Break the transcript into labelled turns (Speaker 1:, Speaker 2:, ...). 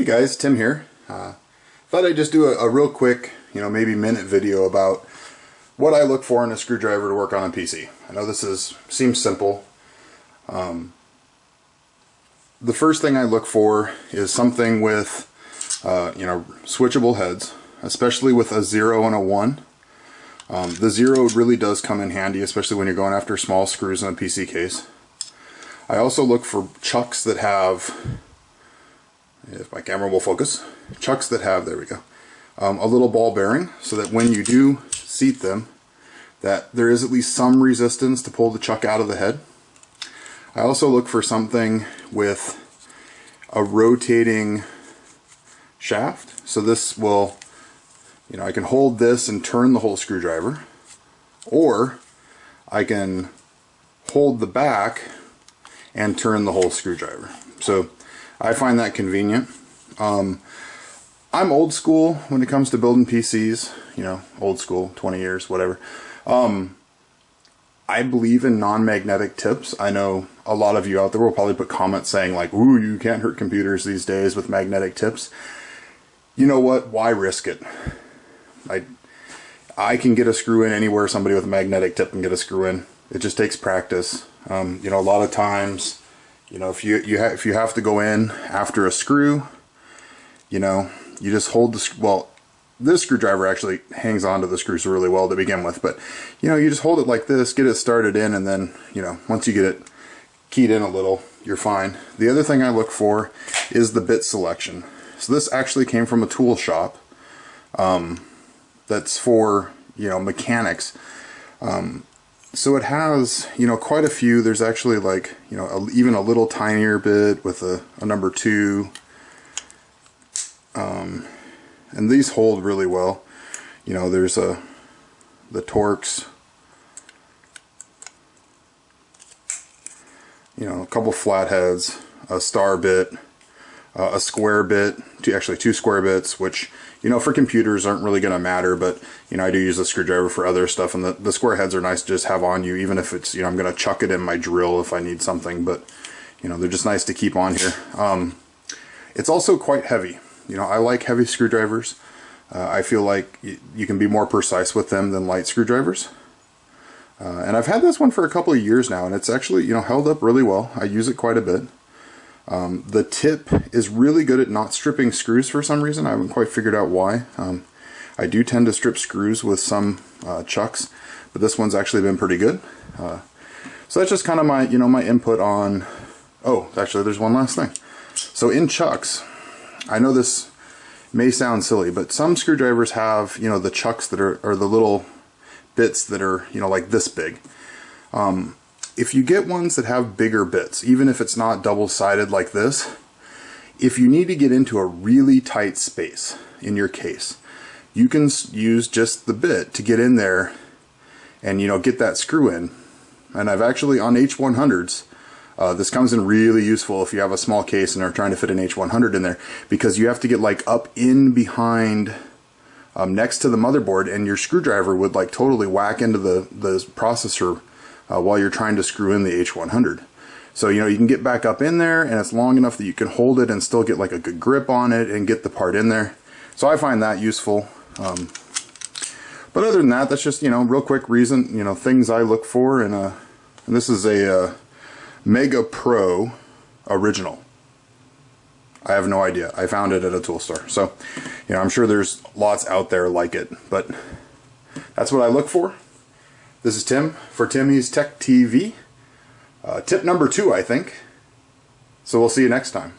Speaker 1: Hey guys, Tim here. Thought I'd just do a real quick, maybe minute video about what I look for in a screwdriver to work on a PC. I know this seems simple. The first thing I look for is something with, switchable heads, especially with a 0 and a 1. The 0 really does come in handy, especially when you're going after small screws in a PC case. I also look for chucks that have, if my camera will focus, chucks that have, there we go, a little ball bearing, so that when you do seat them, that there is at least some resistance to pull the chuck out of the head. I also look for something with a rotating shaft, so this will, I can hold this and turn the whole screwdriver, or I can hold the back and turn the whole screwdriver. So I find that convenient. I'm old school when it comes to building PCs, old school, 20 years, whatever. I believe in non-magnetic tips. I know a lot of you out there will probably put comments saying like, ooh, you can't hurt computers these days with magnetic tips. You know what? Why risk it? I can get a screw in anywhere somebody with a magnetic tip can get a screw in. It just takes practice. A lot of times, if you have to go in after a screw, you just hold the this screwdriver actually hangs onto the screws really well to begin with, but you just hold it like this, get it started in, and then once you get it keyed in a little, you're fine. The other thing I look for is the bit selection. So this actually came from a tool shop that's for mechanics. So it has, quite a few. There's actually like, even a little tinier bit with a number 2. And these hold really well. There's the Torx, a couple flatheads, a star bit, a square bit, two square bits, which for computers aren't really going to matter, but I do use a screwdriver for other stuff, and the square heads are nice to just have on you, even if it's I'm going to chuck it in my drill if I need something, but they're just nice to keep on here. It's also quite heavy. I like heavy screwdrivers. I feel like you can be more precise with them than light screwdrivers. And I've had this one for a couple of years now, and it's actually held up really well. I use it quite a bit. The tip is really good at not stripping screws for some reason. I haven't quite figured out why. I do tend to strip screws with some chucks, but this one's actually been pretty good. So that's just kind of my my input on. Oh, actually, there's one last thing. So in chucks, I know this may sound silly, but some screwdrivers have the chucks that are, or the little bits that are like this big. If you get ones that have bigger bits, even if it's not double-sided like this, if you need to get into a really tight space in your case, you can use just the bit to get in there and get that screw in. And I've actually, on H100s, this comes in really useful if you have a small case and are trying to fit an H100 in there, because you have to get like up in behind next to the motherboard, and your screwdriver would like totally whack into the processor while you're trying to screw in the H100. So you can get back up in there, and it's long enough that you can hold it and still get like a good grip on it and get the part in there. So I find that useful. But other than that, that's just real quick reason, things I look for. And this is a Mega Pro original. I have no idea. I found it at a tool store. So I'm sure there's lots out there like it, but that's what I look for. This is Tim for Timmy's Tech TV. Tip number 2, I think. So we'll see you next time.